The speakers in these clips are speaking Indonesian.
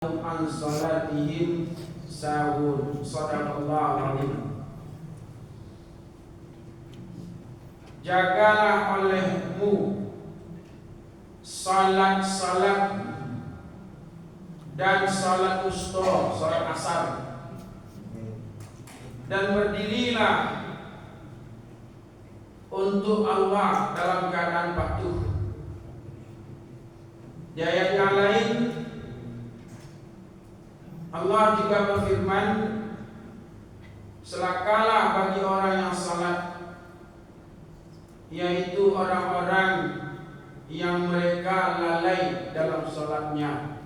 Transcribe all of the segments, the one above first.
an salatihim sahun. Shadaqallahu alazim. Jagalah olehmu salat-salat dan salat wusta, salat asar, dan berdirilah untuk Allah dalam keadaan patuh. Di ayat yang lain Allah juga berfirman, celakalah bagi orang yang salat, yaitu orang-orang yang mereka lalai dalam salatnya.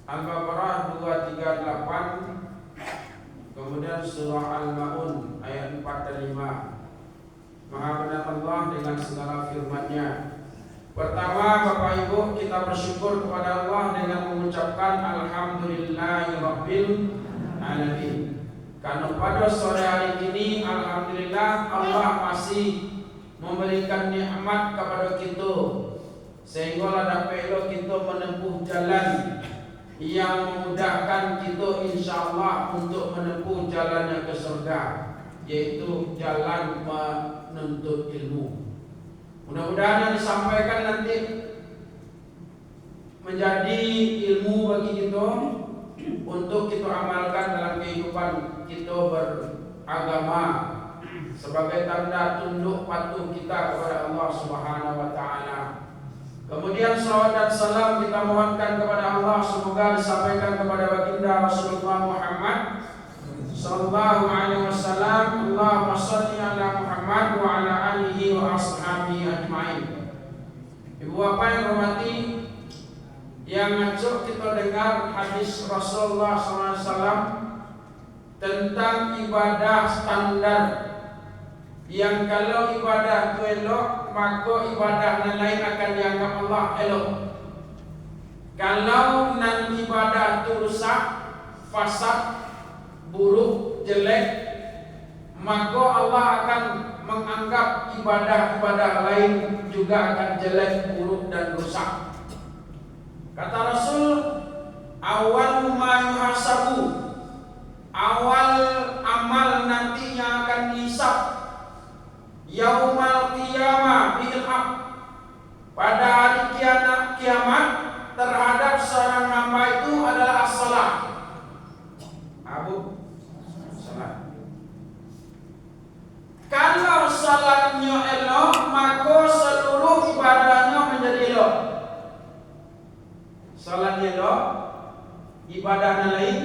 Al-Baqarah 238, kemudian surah Al-Maun ayat 4 dan 5. Maha benar Allah dengan segala firman-Nya. Pertama, Bapak Ibu, kita bersyukur kepada Allah dengan mengucapkan Alhamdulillahirabbil alamin. Karena pada sore hari ini, alhamdulillah, Allah masih memberikan nikmat kepada kita, sehingga dapat kita menempuh jalan yang memudahkan kita insyaallah untuk menempuh jalannya ke surga, yaitu jalan menuntut ilmu. Mudah-mudahan yang disampaikan nanti menjadi ilmu bagi kita untuk kita amalkan dalam kehidupan kita beragama sebagai tanda tunduk patuh kita kepada Allah Subhanahu wa taala. Kemudian salawat dan salam kita mohonkan kepada Allah, semoga disampaikan kepada baginda Rasulullah Muhammad sallallahu alaihi wasallam. Allahumma shalli ala Muhammad wa ala alihi wa ashabihi ajmain. Ibu bapak yang hormati, yang ngajak kita dengar hadis Rasulullah SAW tentang ibadah standar, yang kalau ibadah itu elok, maka ibadah yang lain akan dianggap Allah elok. Kalau nan ibadah itu rusak, fasad, buruk, jelek, maka Allah akan menganggap ibadah-ibadah lain juga akan jelek, buruk, dan rusak. Kata Rasul, awal ma yuhasabu, awal amal nantinya akan dihisab yaumal qiyamah bil haq, pada hari kiamat terhadap seorang hamba itu adalah as-salat. Abu salat. Kalau salatnya elok, maka seluruh ibadahnya menjadi elok. Salatnya elok, ibadahnya lain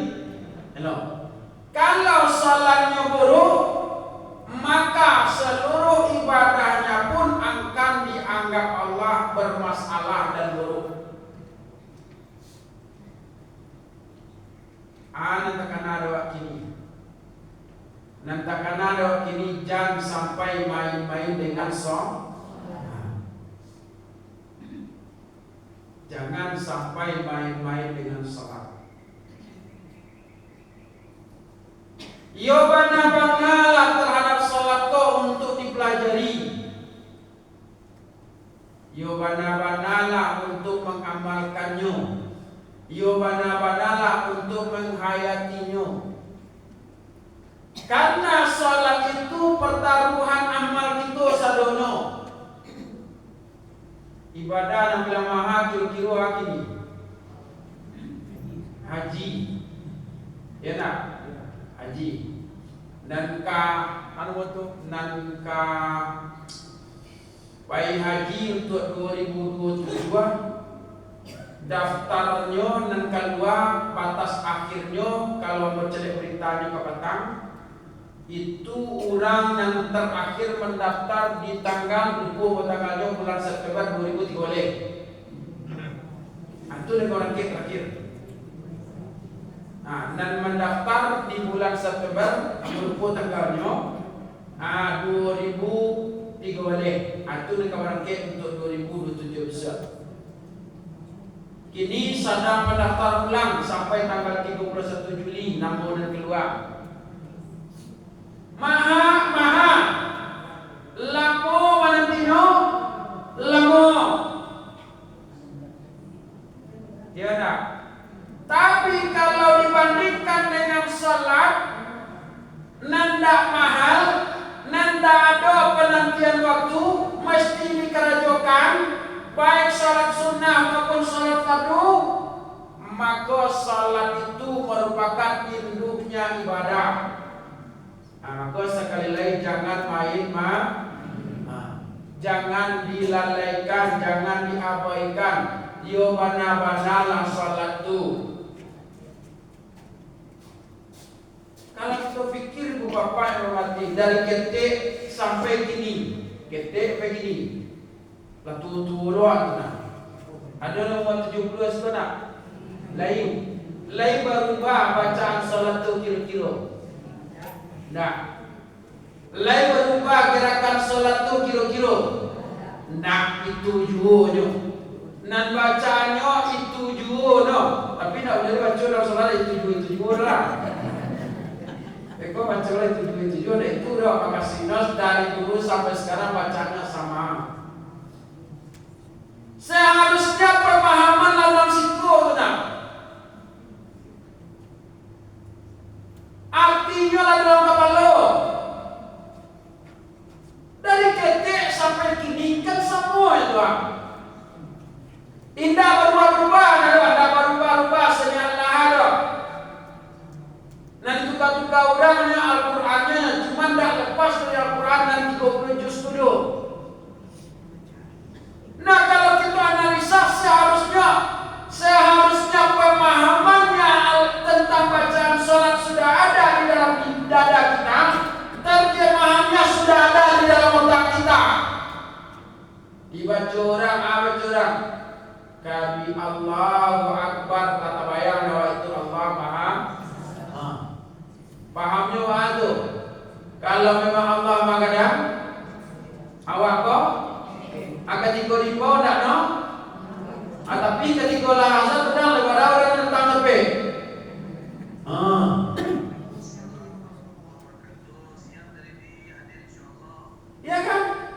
elok. Kalau salatnya buruk, maka seluruh ibadahnya pun akan dianggap Allah bermasalah dan buruk. Nantakan ada waktu ini, nantakan ada waktu ini, jangan sampai main-main dengan jangan sampai main-main dengan salat. Yo bana-banalah terhadap salat kau untuk dipelajari. Yo bana-banalah untuk mengamalkannya. Yo bana-banalah untuk menghayatinya. Karena salat itu pertaruhan amal kita sadono. Ibadah yang bilang maha kira-kira lagi haji, ya nak, haji. Dan nanka bayi haji untuk 2027, daftarnya dan keluar batas akhirnya kalau bercelek beritanya ke petang itu orang yang terakhir mendaftar di tanggal 20 tanggalnya bulan September 2030. Itu orang terakhir. Nah, dan mendaftar di bulan September 20 tanggalnya 2030. Itu orang untuk 2027 bisa. Kini sedang mendaftar ulang sampai tanggal 31 Juli 6 bulan keluar. Maha lamo Valentino lamo tiada Tapi kalau dibandingkan dengan salat, nanda mahal, nanda ada penantian waktu, mesti dikerajokan, baik salat sunnah maupun salat fardu, maka salat itu merupakan induknya ibadah. Maka sekali lagi jangan main jangan dilalaikan, jangan diabaikan. Dia bana-banalah salat itu. Kalau kita pikir bu bapak yang hormati, dari ketik sampai gini, ketik sampai gini, lah turun nah. Ada nomor 70 sebenarnya. Lain berubah bacaan salat itu kira-kira. Nah, lain berubah gerakan salat itu kira-kira. Nah, itu juga. Nan bacaannya itu juga. Tapi nak boleh baca dalam salat itu juga lah. Eko baca itu juga. Itu dah makasih nos dari dulu sampai sekarang bacanya sama. Seharusnya pemahaman dalam siku tu nak. Artinya lah dalam kepala. Dari ketik sampai kini kan semua itu. Indah berubah-ubah, ada berubah-ubah senyalah ada. Nanti tukar-tukar orangnya Al-Qurannya, cuma tak lepas dari Al-Quran dan 30 juz dulu. Nah kalau kita analisa seharusnya pemahamannya tentang bacaan salat sudah ada di dalam dada kita, terjemahannya sudah ada di dalam otak kita. Dibaca orang, baca orang. Kami Allahu Akbar, kata bayang bahwa itu Allah Maha. Pahamnya apa tu? Kalau memang Allah Maha awak kok akan diko tak no? Tapi ketika lahasa pedang daripada orang tentang lebih. Ya kan?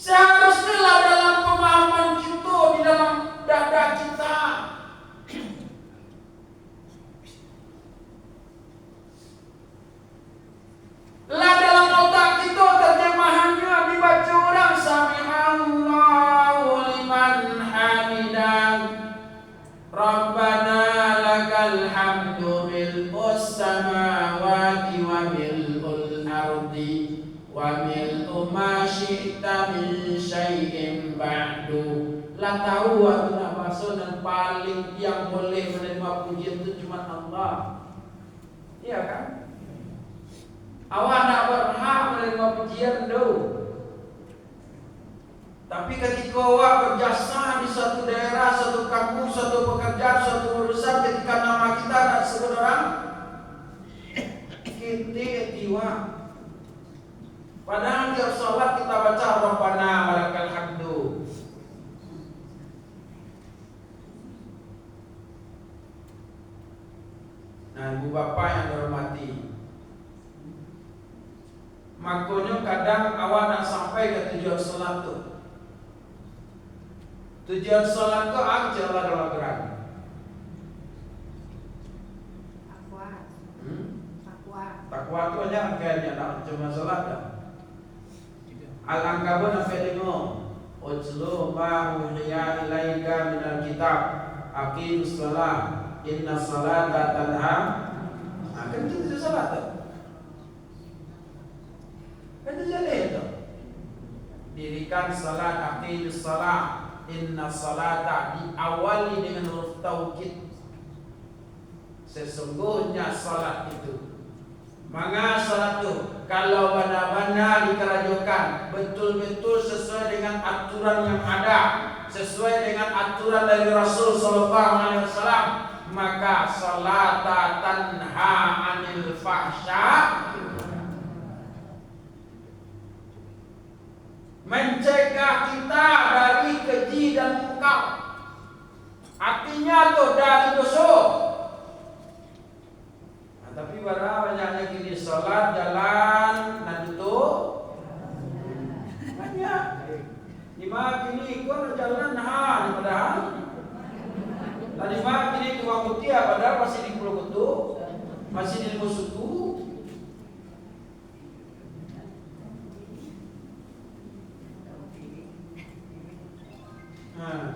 Seharusnya lah dalam pemahaman kita, di dalam dada kita. Lah dalam otak kita terjemahannya dibaca orang sami'allahu liman hamidah. Rabbana lakal hamdu mil'us samawati wa mil'ul ardi wa mil'u ma syi'ta min syai'in ba'du. Lah tahu aku nak bahasa dan paling yang boleh menerima pujian itu cuma Allah. Iya kan? Awak nak berhak menerima pujian tu. Tapi ketika awak berjasa di suatu daerah, suatu kampung, suatu pekerjaan, suatu urusan, ketika nama kita nak disebut orang, kita tiwa. Padahal tiap salat kita baca Rabbana walakal hamdu. Nah, ibu bapa yang dihormati, makanya kadang awak nak sampai ke tujuan salat tu. Tujuan salat tu aja lah dalam Quran. Takwa tu hanya angkanya, tak cuma salat dah. Al-Ankabut sampai dengar Ujlu ma uhiya ilaika minal kitab Aqimus salat Inna salata tanha. Kan itu salat tu. Kan itu jalan tu. Dirikan salat, aqimus salat. Inna salata, diawali dengan huruf taukid. Sesungguhnya salat itu. Maka salat itu kalau benar-benar dikerajokan betul-betul sesuai dengan aturan yang ada, sesuai dengan aturan dari Rasul sallallahu alaihi wasallam, maka salat tanha anil fahsya, mencegah kita dari keji dan mungkar. Artinya tuh dari dosa. Tapi bara banyaknya kini salat jalan dan itu banyak. Di mana ini gua jalan padahal tadi malam ini tukang mutia padahal masih di Pulau Kutu, masih di Musuku.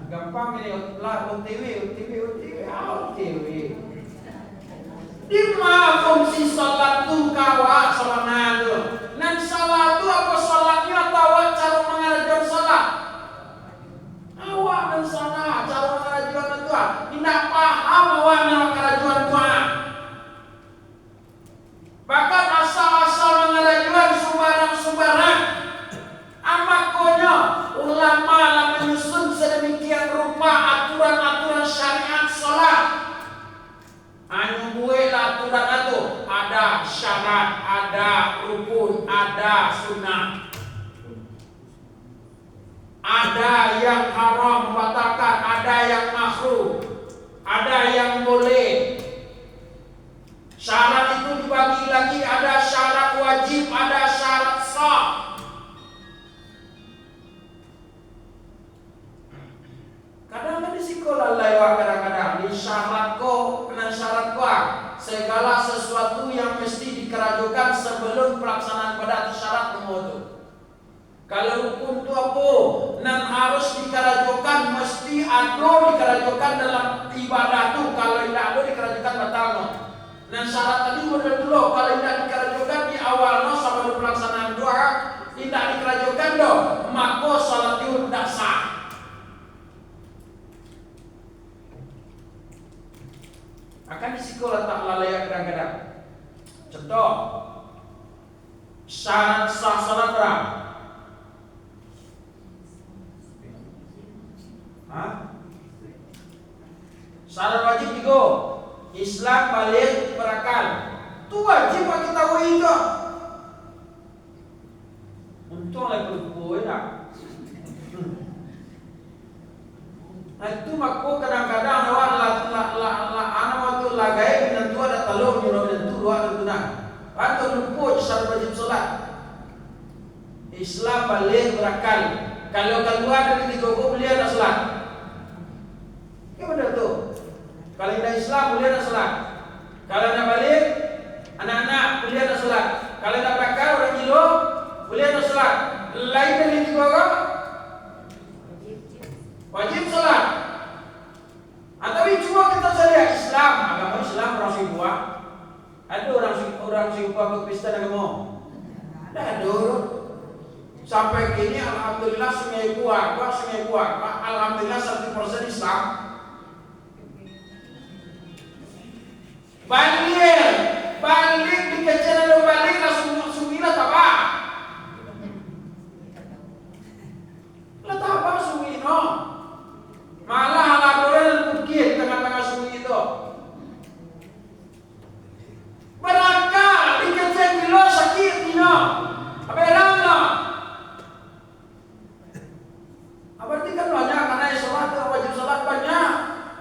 Gampang ini lah OTW. Di mana fungsi salat tu kawa selama tu? Nan salat tu apa salatnya atau cara mengajar salat? Awak dan sana cara mengajar doa. Tidak paham awak mengajar doa. Bahkan asal-asal mengajar sembarang. Amat konyol ulama lah menyusun sedemikian rupa aturan-aturan syariat salat. Anu buat aturan itu ada syarat, ada rukun, ada sunnah. Ada yang haram membatalkan, ada yang makruh, ada yang boleh. Syarat itu dibagi lagi, ada syarat wajib, ada syarat sah. Kadang-kadang di sekolah lewat kadang-kadang di syarat kok kena syarat kuat segala sesuatu yang mesti dikerajukan sebelum pelaksanaan pada syarat itu. Kalau hukum itu apa? Nan harus dikerajukan mesti ada dikerajukan dalam ibadah itu. Kalau tidak ada dikerajukan batal. Nan syarat tadi benar dulu kalau tidak dikerajukan di awalnya sebelum pelaksanaan doa tidak dikerajukan dong maka salat itu tidak sah. Akan di sekolah tak lalai kadang-kadang. Contoh, syarat sah salat berapa? Syarat wajib 3. Islam balik berakal. Itu wajib kita tahu itu. Untung lagi berbuat tak. Nah itu makku kadang-kadang awak anak waktu lagai menentu ada telur nyuruh menentu dua tentunan. Atau lupa syarat wajib solat. Islam balik berakal. Kalau keluar dari 3 boleh ada solat. Ya benar tu. Kalau tidak Islam boleh ada solat. Kalau nak balik anak-anak boleh ada solat. Kalau nak berakal orang gila boleh ada solat. Lain dari 3 orang wajib salat. Tapi cuma kita lihat Islam, agama Islam orang sing buat. Ada orang sing buat Kristen agama. Ada. Sampai kini alhamdulillah sungai buat. Alhamdulillah 100% Islam. Balik dikejar lalu balik langsung gila tak apa. Lah tak apa sungai no. Malah laporan bukit tengah-tengah sungai itu. Berakal dikejar gila sakit no. Aberang no. Berarti kan banyak karena sholat wajib sholat banyak.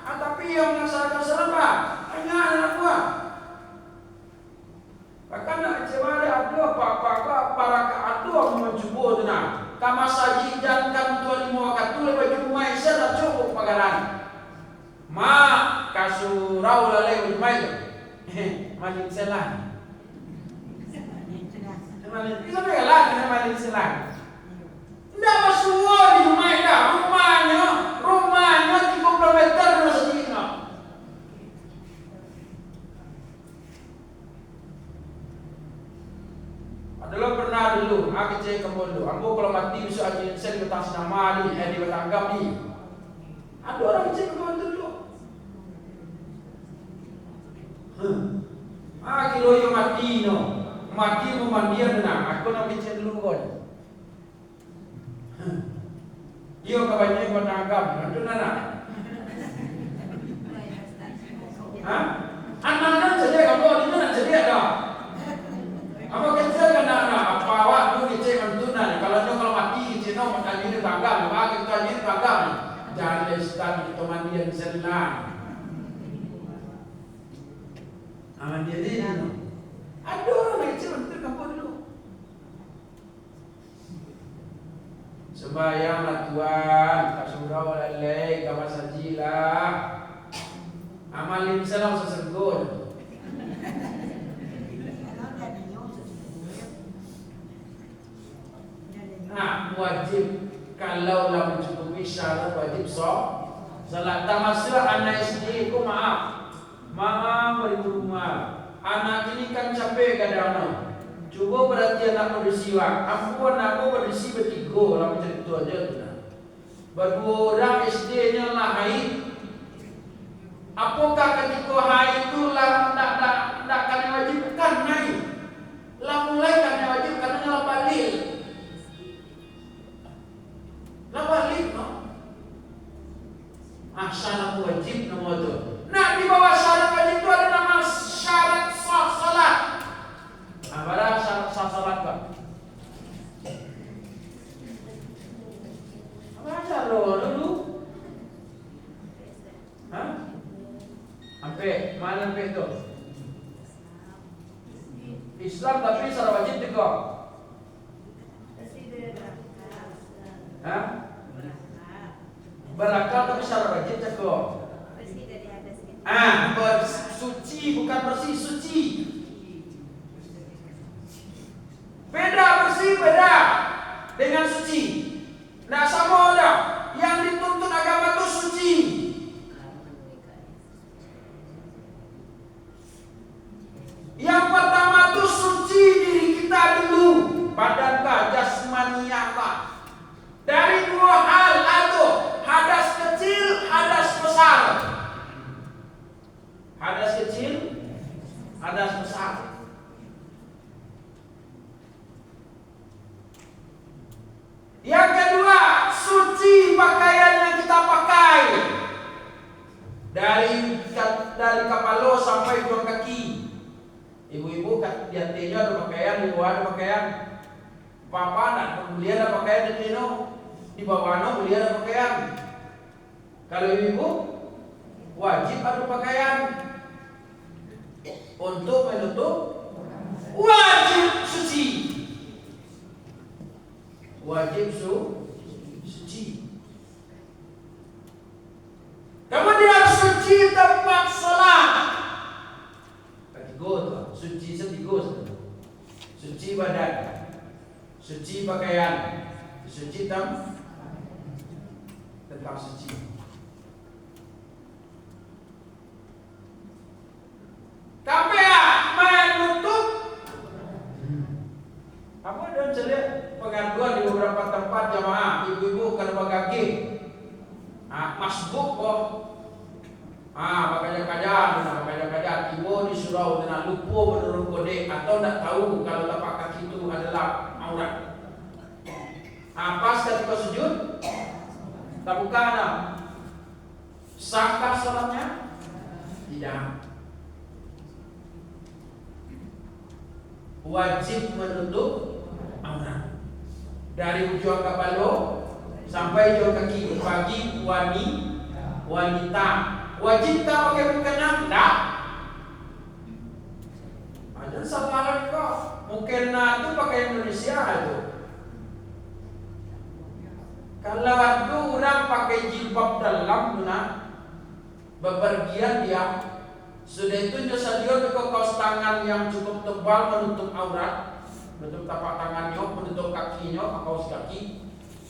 Tapi yang melaksanakan sholat banyak anak buah. Bahkan nak cemara ada para keadua mencuba tu nak. Kama saji jangan tuan lima waktu lepas rumah isa dah cukup pagaran. Kasurau lalai rumah itu. Malin selang. Kita begalah kena malin selang. Tidak masuk di rumah dah. Rumahnya 30 meter dari sini. Adalah pernah dulu, aku cek ke dulu. Aku kalau mati besok aja saya di batang senama ni, di batang agam ni. Ada orang cek ke dulu. Kilo yang mati no, mati memandian nak. Aku nak cek dulu kon. Dia kawannya batang agam, itu nana. Anak-anak saja kamu di mana saja dah. Apa kerja kan anak? Apa awak tu dicek mantunan? Kalau mati dicek no makan ini tanggam, makan kita ini tanggam. Jangan lestan kita mandian senang. Mandian ini no. Ada orang dicek mantu kamu dulu. sembahyanglah Tuhan, kasurau lalai, kawasajilah. Amalin sana sesegur. Nah, wajib kalau lah mencukupi syarat wajib salat. Termasuk anak SD, ku maaf berumah. Anak ini kan capek kadang-kadang. Coba berarti anak bersiwak. Ampun aku berisi bertiga lah macam itu aja. Berdua orang SD-nya lah haid. Apakah ketika haid itu lah tak kena wajib? Kan haid. Lah mulai kena wajib karena lah balik. Lah balik no. Syarat wajib nomor itu. Nah di bawah syarat wajib itu ada nama syarat sah salat. Apa syarat sah salat Pak? Apa aja lo dulu? Hah? Sampai mana sampai itu? Islam tapi syarat wajib juga. Hah? Berakal tapi syarat wajib juga. Bersuci bukan bersih, suci. Beda bersih beda dengan suci. Nah sama ada. Yang dituntut agama itu suci. Yang pertama itu suci diri kita dulu, badan jasmani apa? Dari dua hal itu, hadas kecil, hadas besar. Hadas kecil, hadas besar. Yang kedua, suci pakaian yang kita pakai. Dari kepala sampai ujung kaki. Ibu-ibu di hatinya ada pakaian, di bawah ada pakaian. Papa nak beli ada pakaian di tino, di bawah beli ada pakaian. Kalau ibu wajib ada pakaian untuk menutup, wajib suci. Wajib suci. Kemudian suci tempat salat. Ketiga, suci setiga. Suci badan, suci pakaian, suci tempat suci. Tapi menutup. Apa dalam celik pengaduan di beberapa tempat jamaah ibu-ibu kena bagagi. Masbuk kok. Makanya ibu disuruh dengan lupa menurut kode atau tidak tahu kalau tapak kaki itu adalah aurat. Pas ketika sujud tak buka ada. Sahkah salatnya? Tidak. Wajib menutup aurat dari ujung kepala sampai ujung kaki bagi wanita. Wajib tak pakai mukena? Tidak. Ada salah kok. Mukena itu pakai Indonesia itu. Kalau ada orang pakai jilbab dalam, bepergian dia. Sudah itu saja ke kaos tangan yang cukup tebal menutup aurat, menutup tapak tangannya, menutup kakinya, kaos kaki.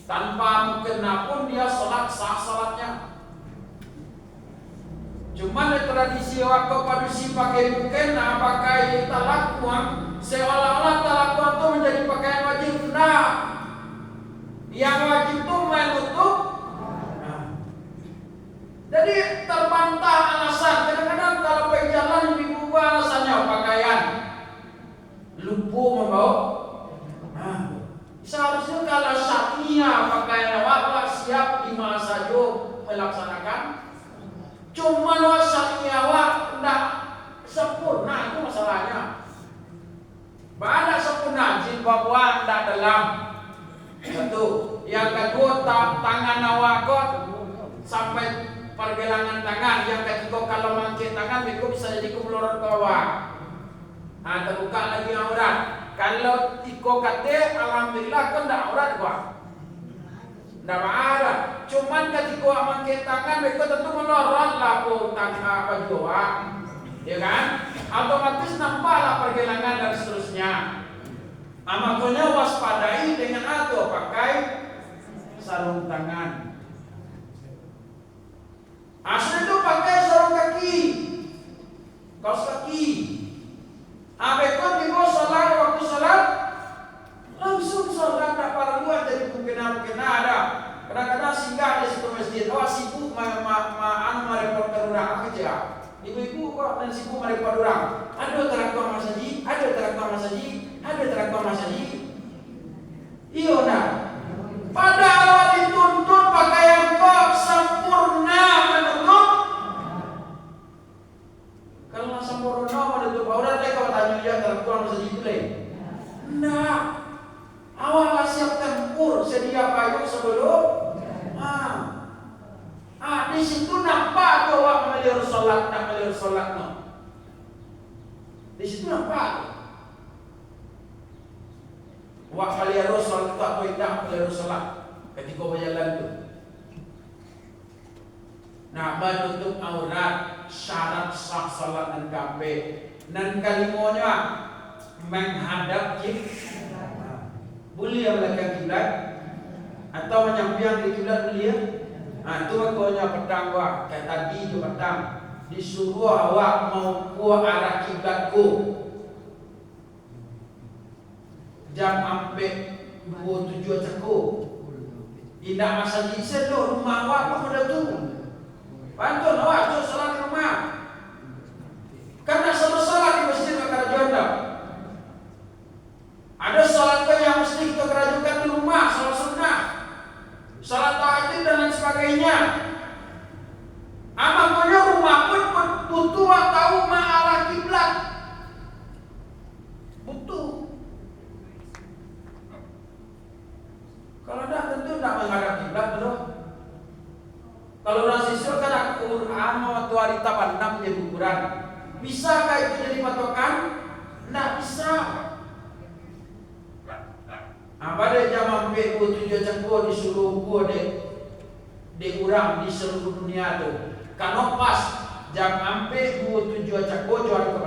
Tanpa mukena pun dia salat sah salatnya. Cuma tradisi waktu padusi pakai mukena, pakai talakuan, seolah-olah talakuan itu menjadi pakaian wajib. Nah, yang wajib itu menutup. Jadi terbantah alasan. Kadang-kadang kalau pergi jalan ibu alasannya pakaian lupa membawa. Seharusnya kalau syariah pakaian awak siap di mana saja melaksanakan. Cuma syariah awak tidak sempurna, itu masalahnya. Banyak sempurna jilbab awak tidak dalam. Satu. Yang kedua tangan awak kok sampai pergelangan tangan. Yang ketiga kalau mangkit tangan itu bisa jadi kumulorot ke bawah. Terbuka lagi aurat. Kalau tiko kate alhamdulillah kan tidak aurat gua. Nggak ada. Cuman ketika mangke tangan mereka tentu melorot lah po tangga bajua, ya kan? Otomatis nampaklah pergelangan dan seterusnya. Makanya waspadai dengan atau pakai sarung tangan. Asli itu pakai sarung kaki, kaos kaki. Abekon di sholat waktu sholat langsung sholat, tak perlu jadi mungkin ada. Kadang-kadang singgah di situ masjid, sibuk merepot orang kerja. Ibu-ibu kok dan sibuk merepot orang. Ada terakam masaji, ada terakam masaji, ada terakam masaji. Iya nah. Padahal dituntut pakaian kok sempurna menutup. Kalau sempurna menutup aurat, kalau tanya dia terakam masaji itu leh. Nah, awal siap tempur, sedia payung sebelum. Di situ nampak bahwa melihar sholat, nak melihar sholat no. Di situ nampak. Wak melihar sholat itu apa tidak melihar sholat ketika berjalan itu. Nah, menutup aurat syarat sah sholat dan kafe. Dan kalimanya menghadap kiblat. Boleh yang belakang kiblat atau menyampiang di kiblat boleh. Itu makanya petang wak kayak tadi tu petang disuruh awak mau ke arah kiblatku jam ampe 27 cekuk. Indah masa jisa tu rumah awak pun ada tu. Pantun awak tu salat di rumah. Karena selalu salat di masjid kerajaan dah. Ada salat yang mesti kita kerajukan di rumah, salat sunnah, salat tahajud dan lain sebagainya. Makanya rumah pun butuh tahu arah kiblat. Butuh. Kalau dah tentu tidak menghadap kiblat dulu. Kalau orang siswa kan Al-Quran waktu hari tapan jadi ukuran. Bisakah itu jadi patokan? Tidak bisa. Pada jam 27 cengko disuruh gua de urang di seluruh dunia tu. Kalau pas jam ampe 27 cengko jual ke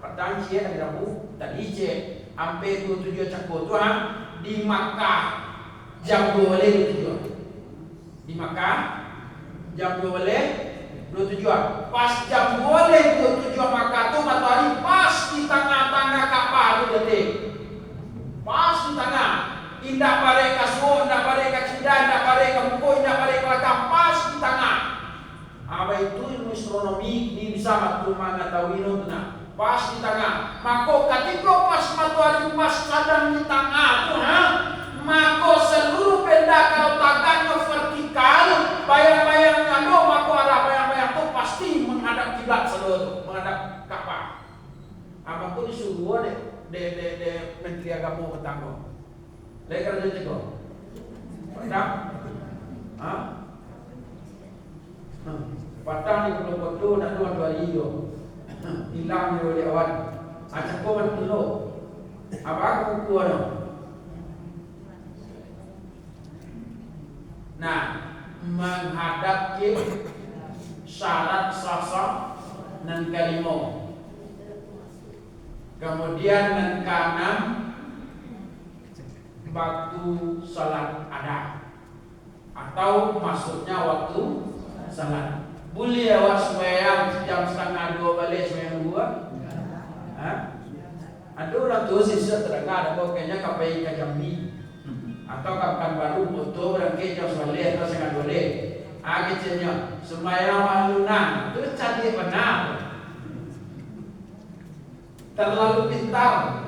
petang cie hari Rabu tadi cie ampe 27 cengko tu di Makkah jam 2 boleh 27. Di Makkah jam 2 boleh 27. Pas jam 2 boleh 27 Makkah tu matahari pas di tengah-tengah Ka'bah tu detik. Pas di tengah, indah balik ke semua, indah balik ke cinta, indah balik ke buku, indah balik ke belakang, pas di tengah. Apa itu ilmu astronomi ini bisa maklumah ngetahui itu nah. Pas di tengah. Maka ketika pas matahari pas sedang di tengah tu, maka seluruh benda kalau tangannya vertikal, bayang-bayangnya do, maka arah bayang-bayang tu pasti menghadap kiblat seluruh, menghadap Ka'bah. Apa pun disuruh deh. De Menteri Agama bertanggung. Lagi kerja juga. Padang? Padang ni kalau bodoh nak dua hari yo. Hilang ni oleh awan. Acak kau man dulu. Apa aku kuat no? Nah, menghadap syarat sah dan kalimah. Kemudian yang keenam waktu salat ada atau maksudnya waktu salat. Boleh awak sembahyang jam 1:30 balik sembahyang 2? Ada orang tu sisa terangkan ada kayaknya kapai ke Jambi atau kapan baru motor berangkat jam 9 atau 1:30. Kecilnya sembahyang malunan tu cari benar. Terlalu pintar.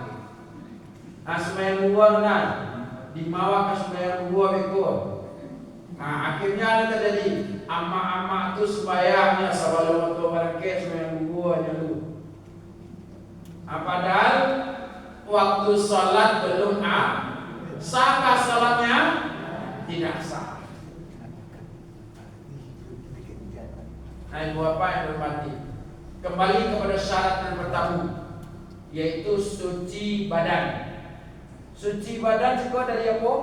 Sembahyang 2 benar. Dimawa ke sembahyang 2 beko. Akhirnya ada terjadi ama-ama tu sembahyangnya sebelum waktu berangkat sembahyang 2 dulu. Padahal waktu salat belum sah salatnya tidak sah. Ibu bapak yang hormati, kembali kepada syarat yang pertama, yaitu suci badan. Suci badan juga dari apa?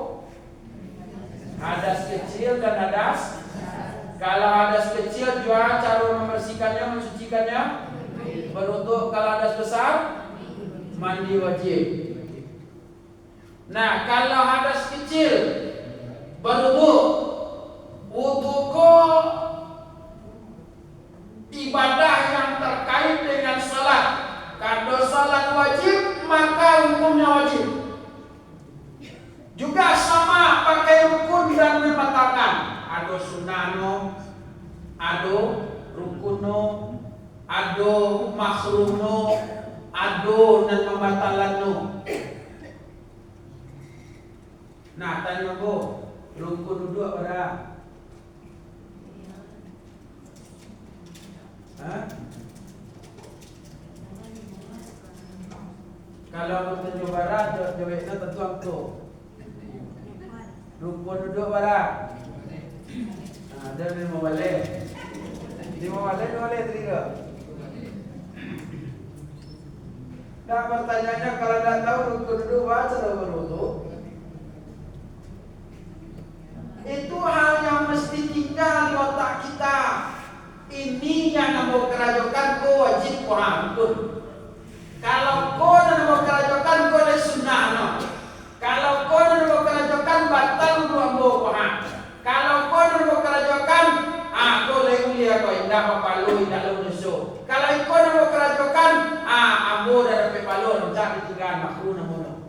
Hadas kecil dan hadas. Kalau hadas kecil juga cara membersihkannya, mensucikannya berwudu. Kalau hadas besar mandi wajib. Nah, kalau hadas kecil berwudu, wudu kok ibadah yang terkait dengan salat. Kalau salat wajib maka hukumnya wajib. Juga sama pakai rukun dan membatalkan. Ado sunano, ado rukuno, ado makruno, ado dan membatalano. Nah, tanya bu, rukun dua pada. Hah? Kalau bertujuh barat, jawabnya tentu aku. Rukun duduk pada. Ada lima balik. Lima balik tiga. Nah, pertanyaannya kalau tidak tahu rukun duduk baca atau berwudu, itu hal yang mesti tinggal di otak kita. Ini yang mau kerajokan kau wajib rukun. Kalau kau nak mau kerajokan kau le sunnah no. Kalau kau nak mau kerajokan batal dua buah. Kalau kau nak mau kerajokan, kau le ulia kau indah papalu indah lu nusu. Kalau kau nak mau kerajokan, ambo dah dapat palu jadi tiga makruh namun.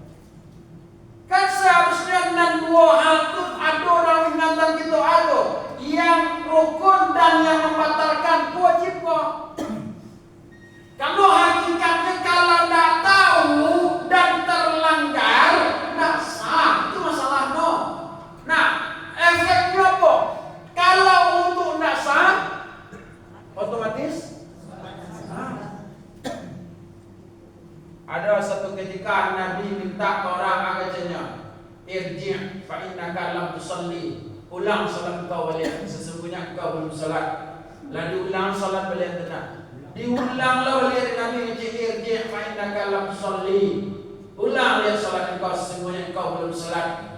Kan seharusnya nan dua hal tu ada dalam ingatan kita ada. Yang rukun dan yang membatalkan wajib kok. Kalau hakikatnya kalau tidak tahu dan terlanggar, tidak sah. Itu masalah no. Nah, efeknya apa? Kalau untuk tidak sah, otomatis ada satu ketika Nabi minta ke orang agaknya, irji' fa innaka lam tusalli. Ulang salat kau balik, sesungguhnya kau belum salat. Lalu ulang salat balik tenang. Diulanglah oleh Nabi irji' fa innaka lam tusalli. Ulang lihat salat kau, sesungguhnya kau belum salat.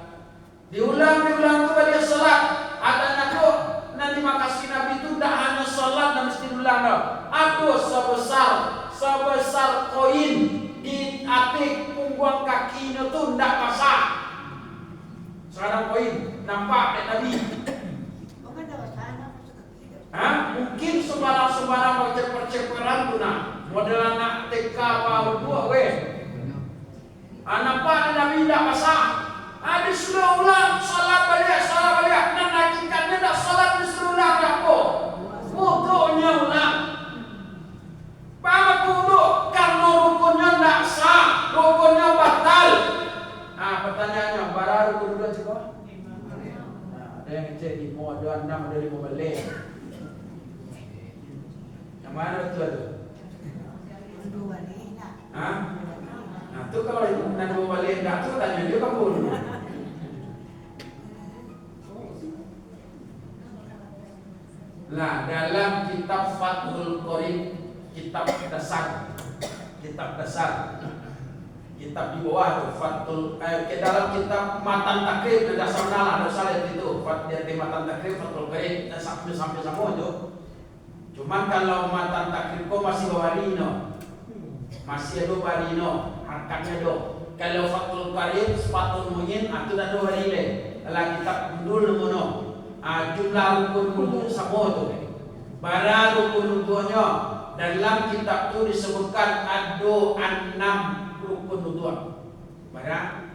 Diulang kembali salat. Adanya kok nanti makasih Nabi itu tidak hanya salat dan mesti diulang dah. Aduh sebesar koin di atik punggung kakinya tu tidak basah. Sekarang koin nampak dari Nabi. Mungkin sembarang perceperan tu nak model anak TK baru dua weh. Nampak dari Nabi tidak basah. Disuruh ulang salat balik. Nak hakikatnya dah salat disuruh ulang apa? Wudunya ulang. Bapak wudu karena rukunnya tidak sah, rukunnya batal. Pertanyaannya, bara rukun dua cukup? Ada yang ngecek di mau ada 6, ada 5 balik. Yang mana betul tu? Nah tu kalau nak 2 balik tak tu tanya dia apa pun. Nah, dalam kitab Fathul Qorib, kitab dasar, kitab di bawah tu Fathul dalam kitab Matan Takrib dan dasar nalar dasar itu di Matan Takrib Fathul Qorib dan sampai sama tu. Cuman kalau Matan Takrib kau masih bawarino, masih ada barino, harkatnya do. Kalau Fathul Qorib Fathul Muin itu dah do barile. Kalau kitab dulu mono, jumlah rukun sama tu. Bara rukun-rukunnya dalam kitab tu disebutkan ada 6 rukun wudu. Barang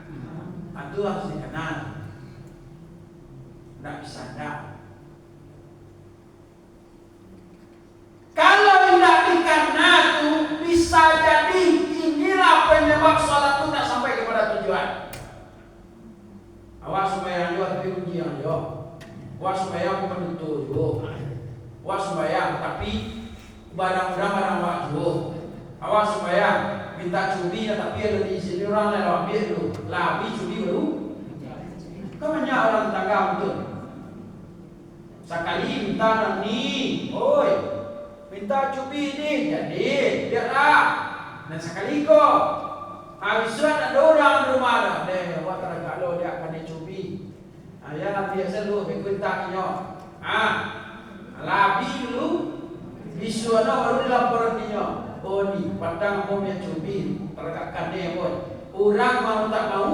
itu harus dikenal. Tak bisa tak. Kalau tidak dikenal tu bisa jadi inilah penyebab salat tu tak sampai kepada tujuan. Awas sembahyang juga tapi ujian juga. Awas sembahyang bukan betul juga. Awas sembahyang tapi barang wajib. Awas sembahyang minta cubi tapi ada di sini orang lain ambil dulu. Labi cubi baru. Kemana orang tetangga betul? Sekali minta ni, oi, minta cubi ni, jadi biarlah. Dan sekali kok, habis ada orang di rumah dah. Deh, awak teragak lo dia akan dicubi. Ayah biasa lu berkuntak nyo. Labi dulu visualnya baru dilaporan nyo. Oh ni padang mau yang cubi terkakkan dia pun. Orang mau tak mau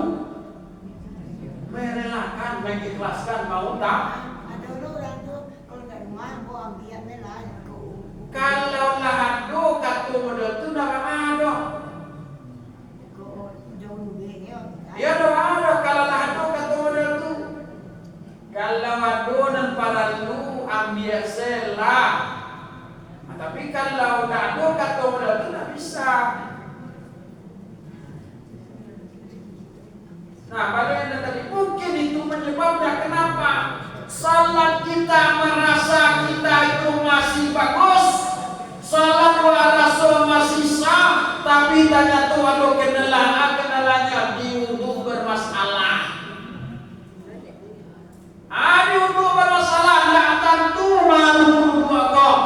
merelakan, mengikhlaskan mau tak. Ada orang tu kalau tak mau ambil lah. Kalau lah ada kata model tu nak ada. Ya ada kalau lah ada kata model tu. Kalau ada dan para lu ambil selah. Tapi kalau tak ada kata model tu tak bisa. Nah, pada yang tadi mungkin itu penyebabnya kenapa salat kita merasa kita itu masih bagus, salat wa rasul masih sah, tapi ternyata ada kenalannya di wudu bermasalah. Di wudu bermasalah nak tentu malu wudu kok.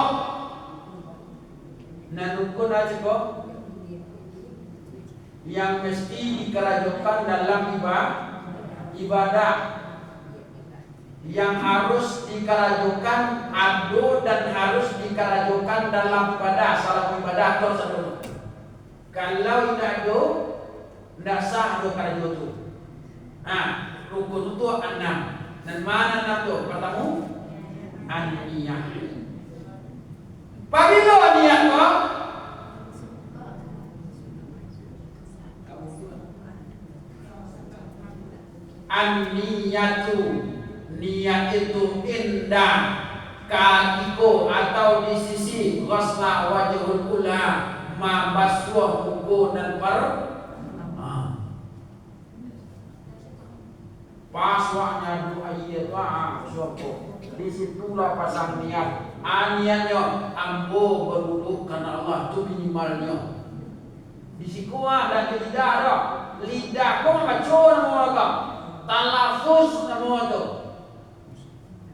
Nah, rukun aja kok yang mesti dikerajokan dalam ibadah yang harus dikerajokan ado dan harus dikerajokan dalam ibadah. Salah ibadah kalau sebelum kalau tidak ado tidak sah ado kerajo itu. Rukun itu 6 dan mana 6 itu? Pertama an-niyah. Pabilo niat kok an-niyatu, niat itu indah kakiko atau di sisi ghasla wajhul kula mabaswah buku dan paswahnya doa iya suapo di situlah pasang niat. Niatnya ambo berwudu karena Allah tu minimalnya di sikua dan di lidah ada lidah kau macam mana talafuz nama tu.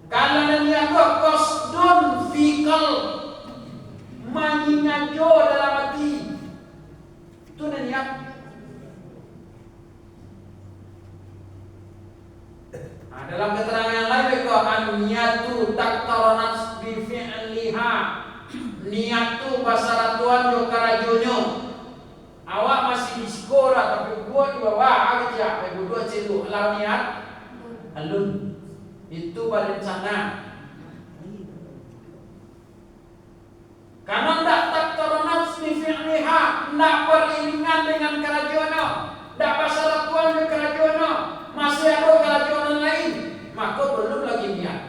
Kalau niat tu qasdun fikal mengingatjo dalam hati. Tu niat. Dalam keterangan yang lain mereka an-niyatu taktaranat bi fi'liha. Niat tu bahasa Tuhan jo karajonyo. Awak masih di sekolah tapi buat di bawah aja, berdua celu lawan niat alun itu berencana. Karena tidak taktaranat bi fi'liha, tidak beriringan dengan kerajono, tidak bahasa Tuhan jo karajonyo, masih ada kerajonan lain, maka belum lagi niat.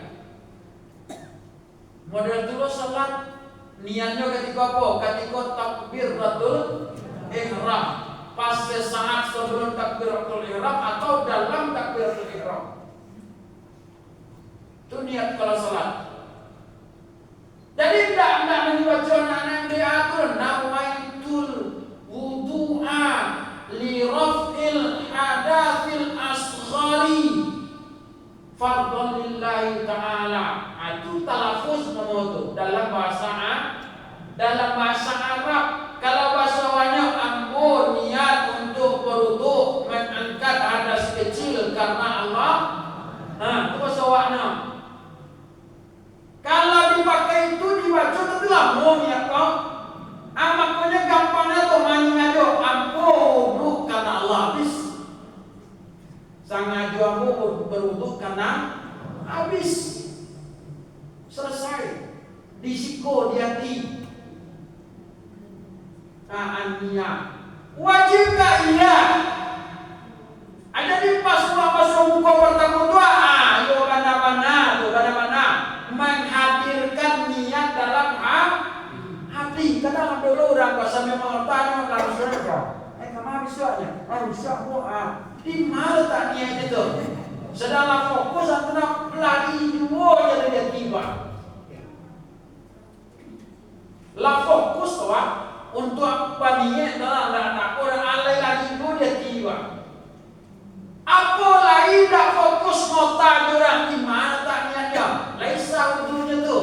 Model dulu salat niatnya ketika apa? Ketika takbiratul ihram, pas saat sebelum takbiratul ihram atau dalam takbiratul ihram. Itu niat kalau salat. Jadi tidak membaca yang diatur nawaitul wudu'a li raf'il hadatsil asghari fardhan lillahi ta'ala. Itu talafuz nama itu dalam bahasa Arab. Kalau bahasa banyak ambo niat untuk berwudu mengangkat hadas kecil karena Allah. Itu bahasa wakna. Kalau dipakai itu dibaca telah mau niat kau. Makanya gampangnya tuh main aja ambo wudu karena Allah habis. Sangat ambo berwudu karena habis. Selesai. Disiko di hati. Niat wajibkah iya? Jadi pas masuk buku pertama doa, yo bana menghadirkan niat dalam hati. Kadang ada orang bahasa memang tanya langsung saja. Kemana bisanya? Bisa di mana tak niat itu? Sedang fokus antara pelari dua jadi dia tiba. La fokus toh untuk paninya dalam orang alai lagi itu dia tiba. Apa lain tak fokus nota orang di mana tak niatnya? Laisa ujungnya tu.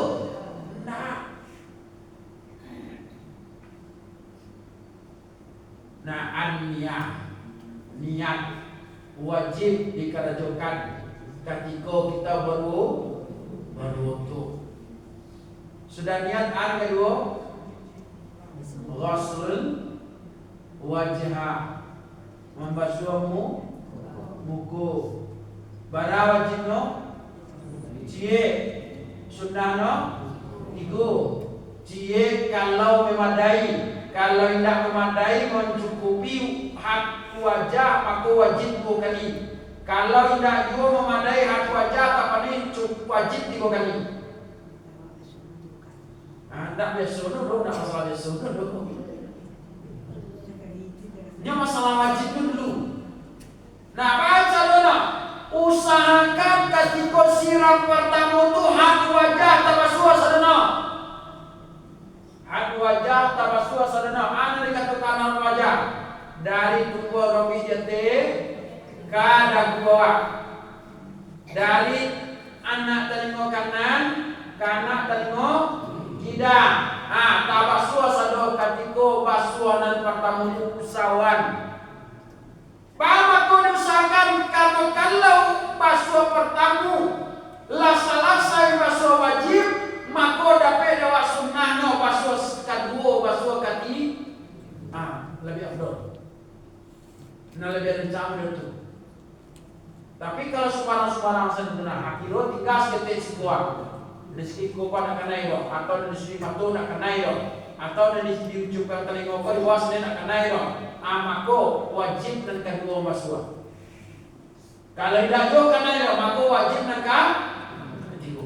Niat wajib dikerajokan ketika kita berwudu. Sudah niat kedua ghuslul wajah, membasuh muka. Bara wajibno cie, sunnahno tiga. Cie kalau memadai, kalau tidak memadai mencukupi hak wajah maka wajib 2 kali. Kalau tidak juga memadai hak wajah kapan wajib 3 kali. Tidak biasa dulu, tidak masalah biasa dulu. Ini masalah wajib dulu. Nah, baca dulu. Usahakan ketika siram pertama itu hak wajah tabasuh sadana. Hak wajah tabasuh sadana. Ana dikatakan wajah dari tumbuh robi jate kada bawah. Dari anak telinga kanan, kanak telinga tidak. Tabasuh sadana ketika basuhan pertama itu usahawan. Bapak kau usahakan kalau basuh pertama lah selesai basuh wajib maka dapat dewa sunnahnya basuh kedua basuh ketiga lebih afdol. Nah lebih rencana itu. Tapi kalau sebarang sederhana akhirnya tigas ketik sebuah rezeki kau nak kenai dong atau rezeki matu nak kenai dong atau dari diucapkan telinga kau luas dia nak kenai dong. Maka wajib dan kedua basuh. Kalau tidak juga kenai maka wajib dan ketiga.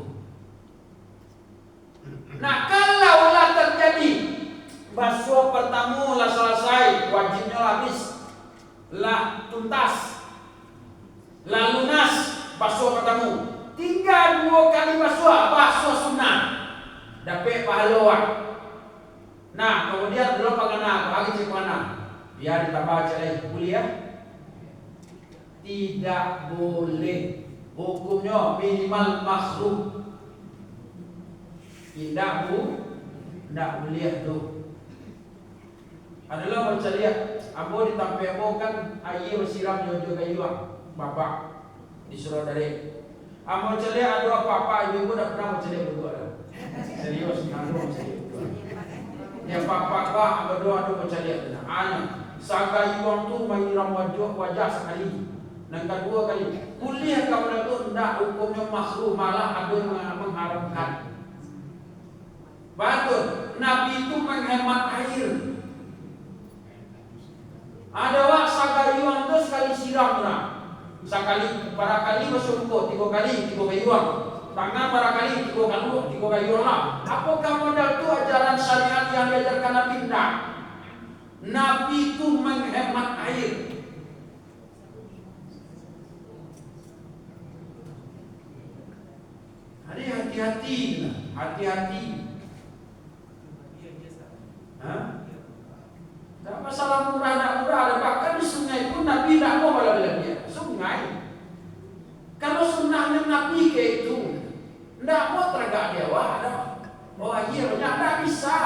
Nah kalau lah terjadi basuh pertama lah selesai, wajibnya habis, lah tuntas, lah lunas basuh pertama. Tinggal 2 kali basuh sunnah, dapat pahala. Nah kemudian belum pagana, bagi cek mana? Biar kita baca lagi kuliah. Tidak boleh, hukumnya minimal makruh. Tidak boleh tu. Adalah baca lihat. Abo ditampilkan air bersiram jojo kayu bapak disuruh dari. Abo baca lihat ada apa ibu dah pernah baca lihat berdua. Serius, anu baca lihat berdua. Yang bapak berdua ada baca lihat. Sakai uang tu menyiram wajah sekali. Dan kedua kali kuliah kamu itu tidak hukumnya makruh, malah ada yang mengharamkan. Betul, Nabi itu menghemat air. Ada wak sakai uang tu sekali siram lah. Sekali barangkali masuk 3 kali 3 kali uang. Tangan barangkali 3 kali uang lah. Apakah modal tu ajaran syariat yang diajarkan Nabi? Tidak. Nabi itu menghemat air. Hari hati-hati. Tak masalah murah tak murah. Bahkan di sungai pun Nabi tak mau bala dia. Sungai. Kalau sunnahnya Nabi kayak itu, tidak mau teragak dia. Iya banyak tak bisa.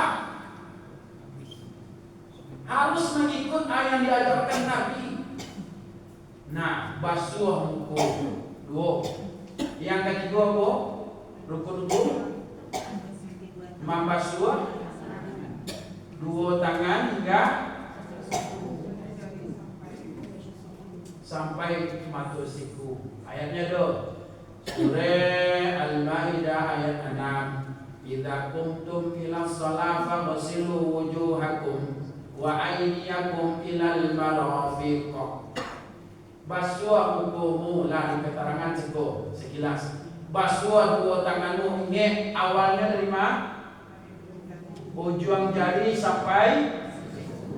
Harus mengikut yang diajarkan Nabi. Nah, basuh muka 2. Yang ketiga apa? Rukun membasuh 2 tangan hingga sampai mata siku. Ayatnya Surah Al-Maidah ayat 6. Idza qumtum ila shalah faghsilu wujuhakum wa aydiyakum ilal marafiq. Basuh mukamu lah di keterangan sekilas. Basuh 2 tanganmu. Ingat awalnya dari mana? Ujung jari sampai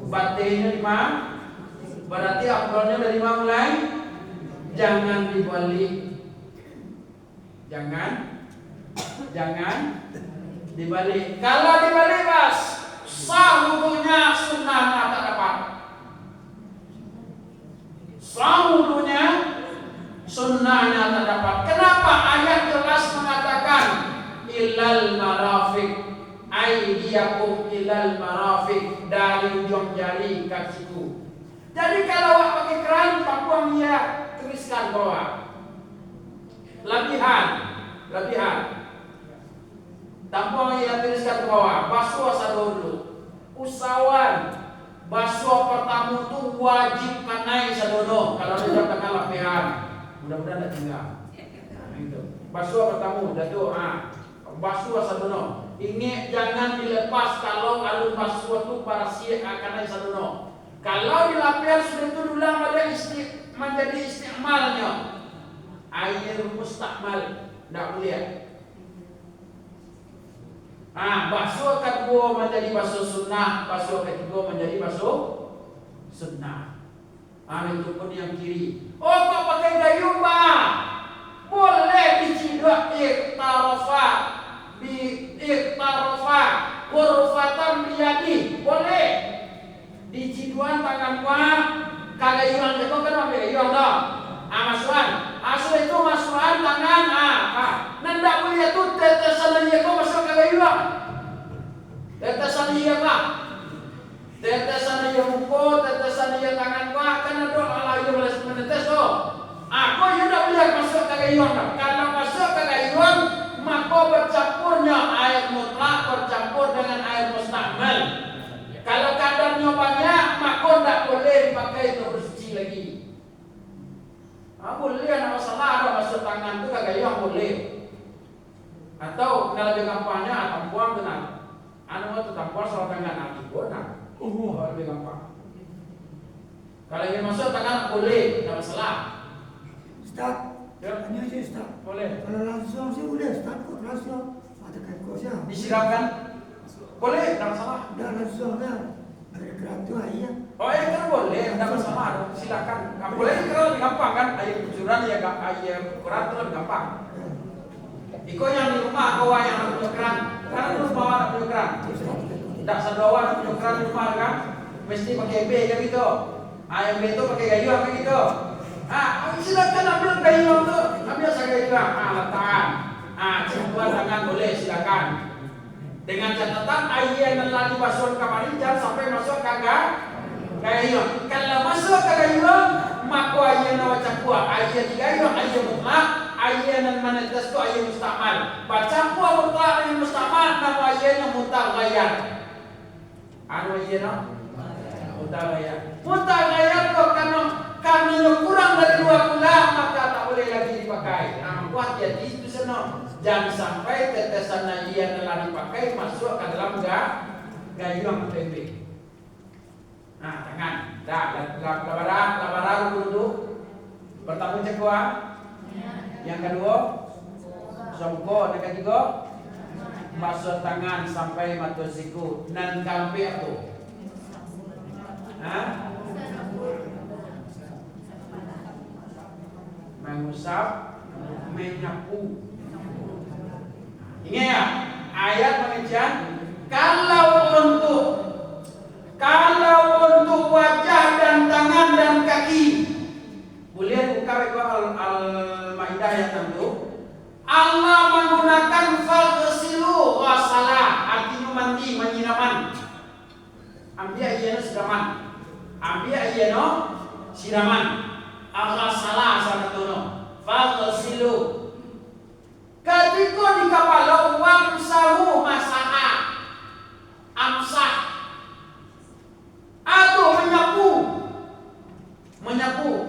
batinnya di mana? Berarti awalnya dari mana mulai? Jangan dibalik. Jangan dibalik. Kalau dibalik bas, sah wudunya sunnahnya tak dapat. Sah wudunya sunnahnya tak dapat. Kenapa? Ayat jelas mengatakan ilal marafiq, aydiyakum ilal marafiq, dari ujung jari kakiku. Jadi kalau awak pakai keran, pakuang dia tuliskan bawah. Lebihan. Tampang yang tuliskan ke bawah. Basuh sadono. Usahawan. Basuh pertama itu wajib kanai sadono. Kalau sudah tengah lebihan, mudah-mudahan tidak tinggal. Itu. Basuh pertama, dah tu. Basuh sadono. Ingat jangan dilepas kalau alun basuh itu parasi kanai sadono. Kalau dilapian sudah itu ulang ada menjadi istimalnya. Air mustakmal tidak boleh. Basuh kedua menjadi basuh sunnah, basuh ketiga menjadi basuh sunnah. Itu pun yang kiri. Oh, kok pakai gayung, Pak? Boleh diciduk iqtarofa ghurfatan biyadi. Boleh. Diciduan tangan Pak. Kagayuan itu kan ambil gayung dah. Masukan. Asal itu masukan tangan. Nanda boleh tu tetesan dia kau masuk kagayuan. Tetesan dia Pak. Tetesan dia muka, tetesan dia tangan Pak. Kan ada Allah yang menetes tu. Kau yang dah boleh masuk kagayuan. Kalau masuk kagayuan, maka bercampurnya air mutlak bercampur dengan air mustakmal. Kalau kadarnya banyak, maka tak boleh dipakai untuk bersuci lagi. Boleh, ada masalah, ada masuk tangan tu kagayuan boleh. Atau kalau lebih gampangnya tampuan benar. Anu tu tampuan soal tangan nanti benar. Lebih gampang. Kalau ingin masuk tangan boleh, tidak masalah. Ustaz, Ya. tanya je Ustaz. Boleh. Kalau langsung sih boleh Ustaz, kok langsung ada kosnya. Disiramkan? Boleh, tidak masalah. Dah langsung kan. Dari keratu ayah. Kan boleh, tidak masalah. Silakan. Boleh kalau lebih gampang kan? Air kucuran ya, air keran itu lebih gampang. Iko yang di rumah kau yang harus punya keran. Karena di rumah ada punya keran. Tak sedawan punya keran di rumah kan? Mesti pakai B kan gitu. Yang B itu pakai gayung kan gitu. Silakan ambil gayung tu. Ambil saya gayung. Letakkan. Cipuan tangan boleh silakan. Dengan catatan air yang telah dibasuh kemarin jangan sampai masuk kagak gayung. Kalau masuk ke gayung, maka air yang nawa campur. Air di gayung, air mutlak. Air yang menetes itu air mustakmal. Bercampur mutlak dengan mustakmal, nama airnya mutaghayyir. Anu airnya mutaghayyir. Mutaghayyir itu karena kurang dari 2 bulan maka tak boleh lagi dipakai. Buat jadi itu senang. Jangan sampai tetesan air yang telah dipakai masuk ke dalam gayung tempe. Tangan. Labaran dulu. Pertama cekua. Yang kedua, songko. Yang ketiga, masuk tangan sampai mata siku. Nan kampe tu. Mengusap, menyapu. Ingat ya, ayat pengajian. Kalau untuk wajah dan tangan dan kaki, boleh buka Al-Maidah ayat 6. Allah menggunakan faghsilu ghasalah, artinya mandi, menyiraman. Ambil ayat siraman. Aghasalah sanatono. Faghsilu. Ketika di kepala wamsahu masaha. Amsah. Atau menyapu.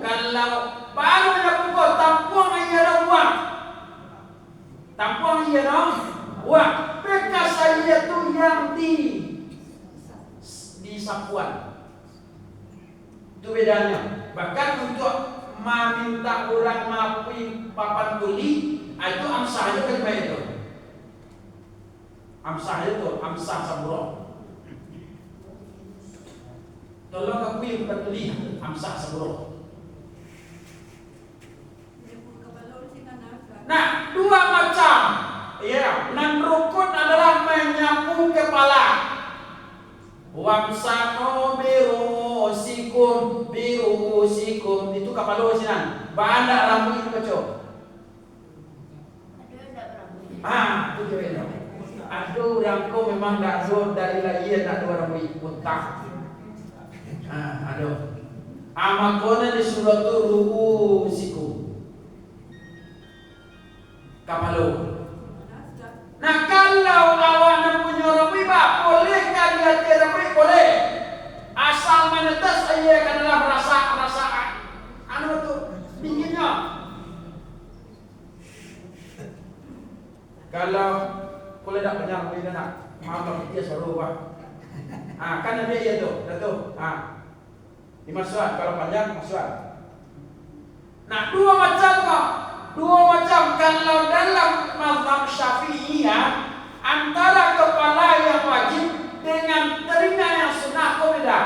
Kalau baru menyapu kau tampuang aja uang. Bekas saya tu yang di sapuan. Itu bedanya. Bahkan untuk meminta orang mengakui papan tuli, itu amsah itu kan itu. Amsah saburong. Tolong akui bukan tuli, amsah saburong. Nah, 2 macam. Nan rukun adalah menyapu kepala. Wamsano birusikum itu kepala sinan. Banda rambut itu baca. Itu dia. Aduh, rangko memang tak zo dari lahir tak ada rambut putak. Aduh. Amakona di surat ru'usikum. kapalo. Nah kalau awak punya riba, bolehkah dia tidak boleh? Asal menetes ia adalah rasa anu tu dinginnya. Kalau boleh tak benar boleh tak? Maaf dia suruh bah. Kan ada dia tu, tu. 5 suat kalau panjang 5 suat. Nah, dua macam kok. Dua macam kalau dalam mazhab Syafi'iyah antara kepala yang wajib dengan telinga yang sunnah beda.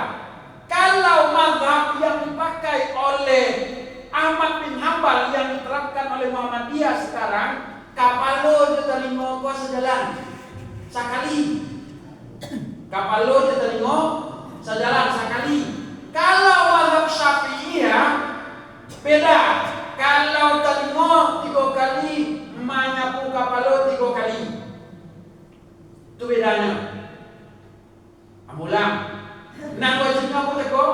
Kalau mazhab yang dipakai oleh Ahmad bin Hanbal yang diterapkan oleh Muhammadiyah sekarang, kapalo je telinga kau sejalan sekali. Kapalo je telinga sejalan sekali. Kalau mazhab Syafi'iyah beda. Kalau telinga 3 kali, menyapu kapalo 3 kali. Itu bedanya. Amulang. Nah wajibnya apa teko?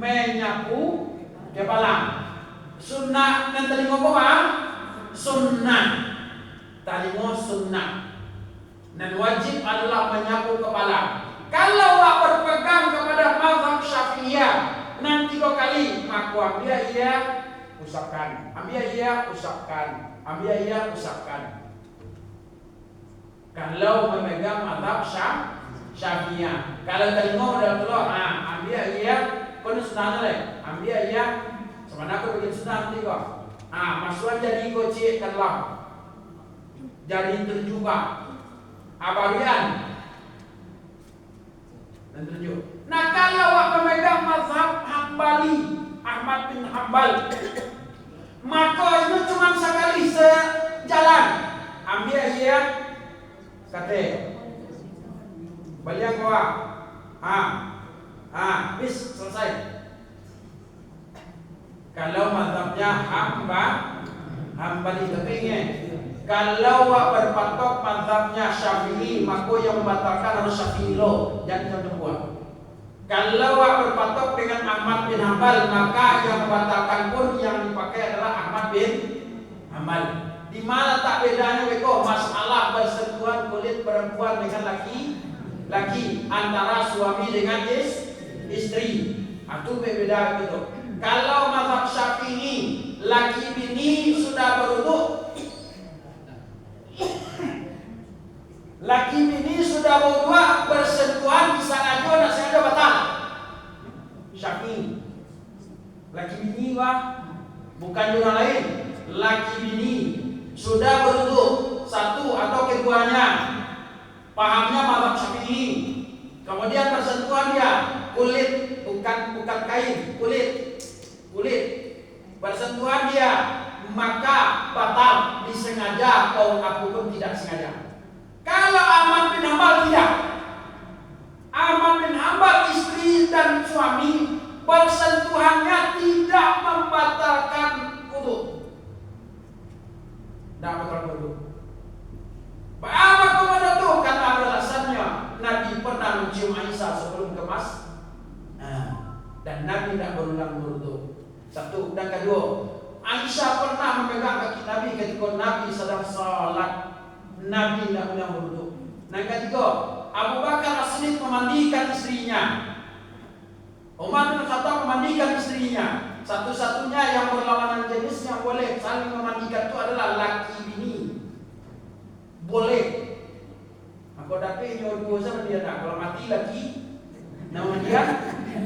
Menyapu kepala. Sunnah dan telinga apa? Sunnah. Telinga sunnah. Dan wajib adalah menyapu kepala. Kalau awak berpegang kepada mazhab Syafi'iyah, nanti 3 kali, maka ambil ia usapkan, ambil ia usapkan, ambil ia usapkan. Kalau memegang mazhab Syafi'iyah, kalau telinga udah keluar, ambil ia, kau sunnah leh, ambil ia, sebenarnya aku bikin sunnah nanti kau, masuk jadi kau cek ke dalam, jadi terjubah, abarian. Dan tunjuk. Nah kalau awak memegang mazhab Hambali, Ahmad bin Hanbal, maka itu cuma sekali sejalan. Ambil ia, kata, baliang kau, bis selesai. Kalau mazhabnya Hambali, tapi ingat, kalau awak berpatok mazhabnya Syafi'i, maka yang membatalkan harus Syafi'i lo, jangan buat. Kalau awak berpatok dengan Ahmad bin Hanbal, maka yang membatalkan pun yang dipakai adalah Ahmad bin Hanbal. Di mana tak bedanya beko masalah bersentuhan kulit perempuan dengan laki antara suami dengan istri. Itu beda begitu. Kalau mazhab Syafi'i, laki bini sudah berwuduk, laki bini sudah berdua bersentuhan, disengaja dan sengaja batal. Syafi'i. Laki bini bukan orang lain. Laki bini sudah berwuduk, satu atau keduanya, pahamnya mazhab Syafi'i. Kemudian bersentuhan dia, kulit bukan kain, kulit bersentuhan dia, maka batal, disengaja ataupun tidak sengaja. Kalau Ahmad bin Hanbal tidak. Ahmad bin Hanbal istri dan suami bersentuhannya tidak membatalkan wudu. Tidak membatalkan wudu. Apa kepada itu? Karena alasannya Nabi pernah mencium Aisyah sebelum kemas, dan Nabi tidak berulang wudu. Satu dan kedua, Aisyah pernah memegang kaki Nabi ketika Nabi sedang salat. Nabi tidak punya wudu. Yang ketiga, Abu Bakar As-Siddiq memandikan istrinya. Umar bin Khattab memandikan istrinya. Satu-satunya yang berlawanan jenis yang boleh saling memandikan itu adalah laki bini. Boleh. Aku dapat nyawa sama dia tak. Kalau mati laki, nama dia,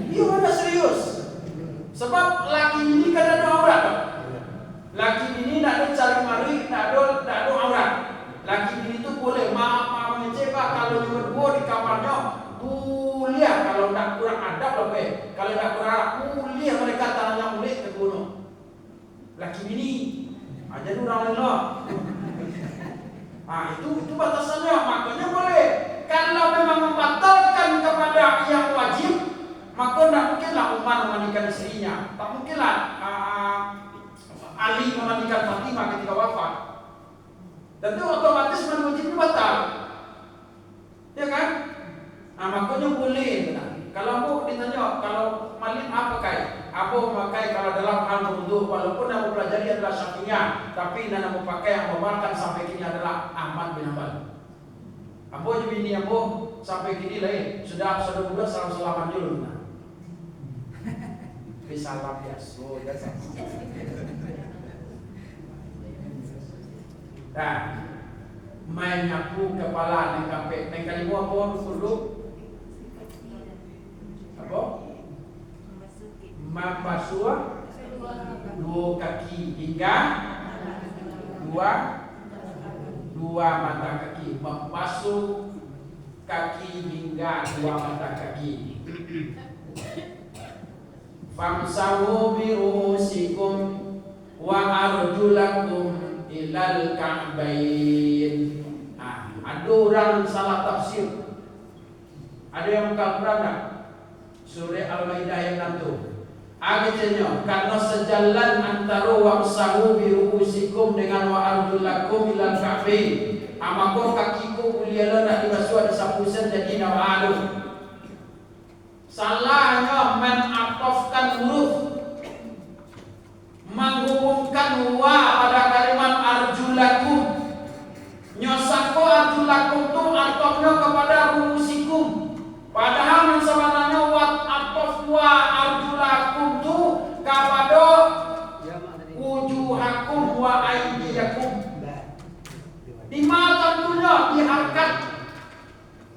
dia ada serius. Sebab laki bini kan ada aurat. Laki bini tak ada cari mari, tak ada aurat. Laki bini itu boleh maaf mengecewa kalau dia berdua di kamarnya mulia, kalau tak kurang adab lebih, kalau tak kurang mulia mereka tanahnya mulia ke gunung. Laki bini aja orang lain lah. Itu batasannya, makanya boleh. Kalau memang membatalkan kepada yang wajib, maka tidak mungkinlah Umar memandikan istrinya, tak mungkinlah Ali memandikan Fatimah ketika wafat. Tentu otomatis mandi wajib batal, ya kan? Makanya boleh. Kalau aku ditanya, kalau malin apa pakai? Apa memakai kalau dalam hal wudu, walaupun yang pelajari adalah Syafi'iyah, tapi yang mau pakai yang Ambo juga ini ambo sampai gini lah sudah muda salam-salaman dulu nah. Bisa salam ya, so that's Nah, main nyapu kepala neng kape neng kalimu apa dulu? Apa? Membasuh dua kaki hingga dua mata kaki, membasuh kaki hingga dua mata kaki. Famsahu bi ru'usikum wa arjulakum ilal ka'bain. Ada orang salah tafsir. Ada yang beranda surah Al-Maidah ayat 6. Akhirnya karena sejalan antara wamsahu bi ru'usikum dengan wa arjulakum ilal ka'bain. Amako kakiku uliala nak dibasuh ada sapusan jadi nawa'alu. Salahnya menatofkan huruf, menghubungkan wa pada kalimat arjulakum. Nyosako arjulakum tu atofnya kepada ru'usikum. Padahal yang sebenarnya wat atof wa arjulakum tu kepada wujuhakum wa aidiyakum. Di mana tentunya diangkat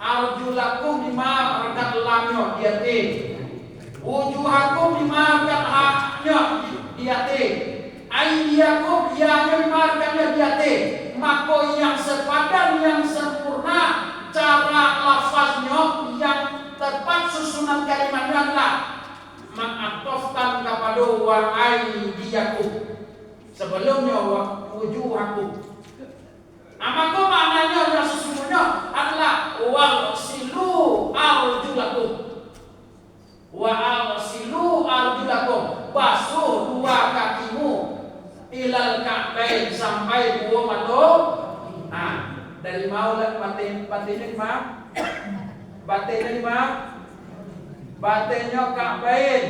arjulakum di mana angkat lamnya dia te. Wujuhakum di mana angkat haknya dia te. Aidiyakum yang di mana angkatnya dia te. Maka yang sepadan yang sempurna cara lafaznya yang tepat susunan kalimatnya adalah mengatofkan kepada wa aidiyakum. Sebelumnya wa wujuhakum. Maka maknanya yang sesungguhnya adalah wa'silu arjulakum. Wa'silu arjulakum. Basuh dua kakimu ilal ka'bain sampai dua mata. Dari mau batinnya di mana? Batinnya di mana? Batinnya ka'bain.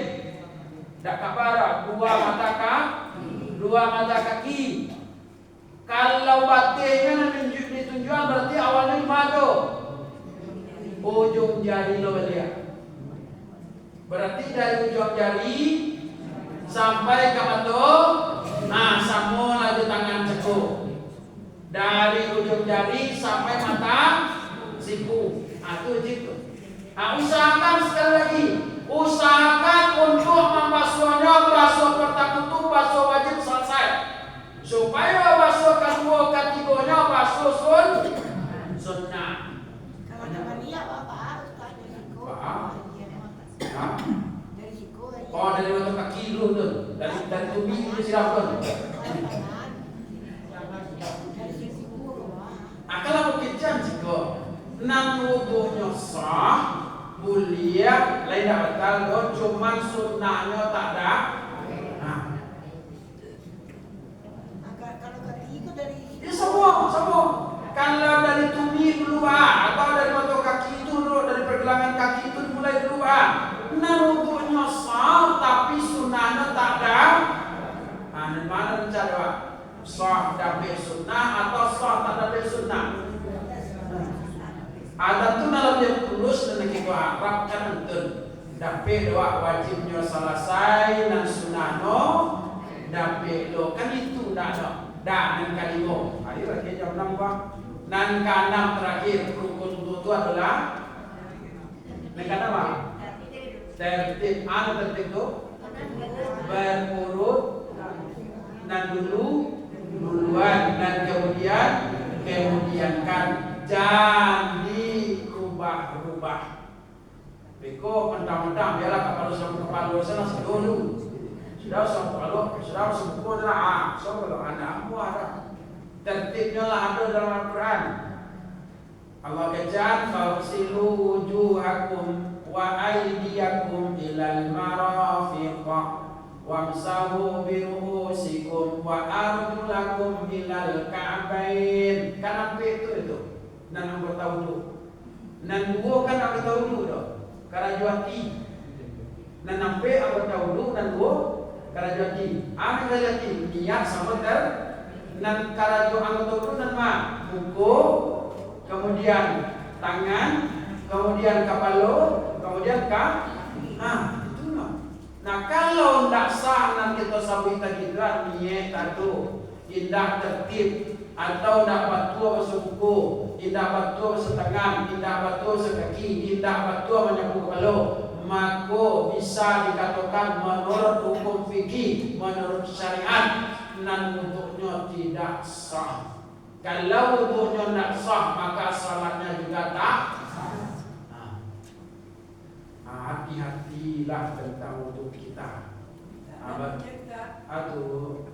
Dak kabara dua mata kaki. Kalau batinnya ditunjukkan berarti awalnya di mana? Ujung jari lo dia. Berarti dari ujung jari sampai ke mata. Sama lagi tangan cekuk. Dari ujung jari sampai mata siku. Itu gitu. Usahakan sekali lagi. Usahakan untuk membasuhnya basuh pertama itu basuh wajib selesai. Supaya basuh kedua ketiganya basuh sunnah. Kalau nama dia Bapak Ustaz dari siku. Dari siku aja. Oh, dari mata kaki dulu tuh. Dari tubi itu siram tuh. Dari siku. Kalau kita jika nang wudunya sah, mulia, lain tak batal, cuma sunnahnya tak ada. Kalau kaki itu dari Ini semua. Kalau dari tubi dulu atau dari mata kaki itu dulu, dari pergelangan kaki itu mulai dulu nang wudunya sah, tapi sunnahnya tak ada. Di mana mencari sah dapat sunnah atau sah tak dapat sunnah? Ada tu dalam dia tulus dan kita harap kan betul. Dapat doa wajibnya selesai dan sunnahnya dapat lo kan itu dah ada. Dan kalimo. Ayo lagi jam 6 bang. Dan ke-6 terakhir rukun wudu itu adalah yang apa? Tertib. Tertib itu berurut dan duluan dan kemudian kan jangan dirubah-rubah. Beko mentang-mentang biarlah kalau kepala sana dulu. Sudah semua adalah kalau anakmu ada tertibnya lah ada dalam Al-Quran. Allah katakan fasilu wujuhakum wa aydiyakum ilal marafiq wamsahu bi ru'usikum wa arjulakum ilal ka'bain. Kan apa itu? Nan anggota wudu. Nan dua kan anggota wudu dah. Karajuati. Nan nampe anggota wudu nan dua karajuati. Apa karajuati? Niat sama nan karaju anggota wudu nan buku kemudian tangan, kemudian kepala, kemudian kaki. Itu no. Nah kalau tidak sah nanti kita sabita kita niat atau tidak tertib atau tidak batu bersuku, tidak batu bersetangan, tidak batu sekaki, tidak batu menyapu kepala, maka bisa dikatakan menurut hukum fikih, menurut syariat, nan wudhunya tidak sah. Kalau wudhunya tidak sah, maka salatnya juga tak sah. Hati-hatilah tentang wudhu kita. Aduh.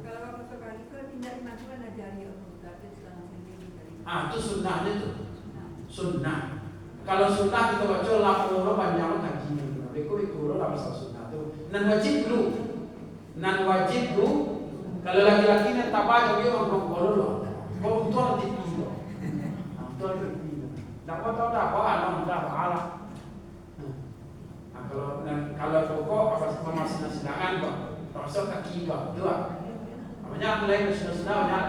Itu sunnahnya tuh. Sunnah. Kalau sunnah kita baca lapor panjang kaji. Itu lah masalah sunnah tuh. Nan wajib dulu. Kalau laki-laki yang tak baca dia orang boleh loh. Kalau itu nanti tidur. Itu nanti tidur. Dapat tahu apa? Ada pahala. Kalau pokok apa masih sidangan kok. Terus kaki dua. Banyak mulai sudah banyak.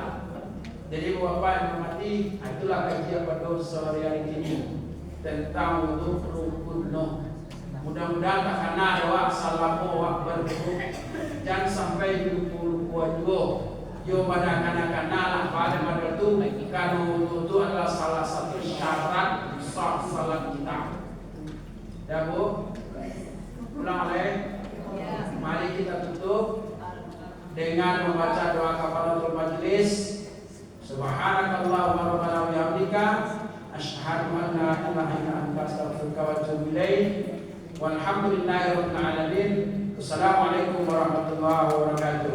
Jadi Bapak yang menghormati, itulah kajian pada sore hari ini tentang wudhu rukun. Mudah-mudahan tak kena doa salamu akbar wudhu. Jangan sampai lupa juga. Yo pada kanak-kanak lah pada itu karena wudhu itu adalah salah satu syarat sah salat kita. Ya Bu, ulang oleh. Mari kita tutup dengan membaca doa kafaratul majlis. Subhanakallahumma rabbana wa bihamdika asyhadu an la ilaha illa anta astaghfiruka wa atubu ilaik. Walhamdulillahirabbil alamin. Assalamualaikum warahmatullahi wabarakatuh.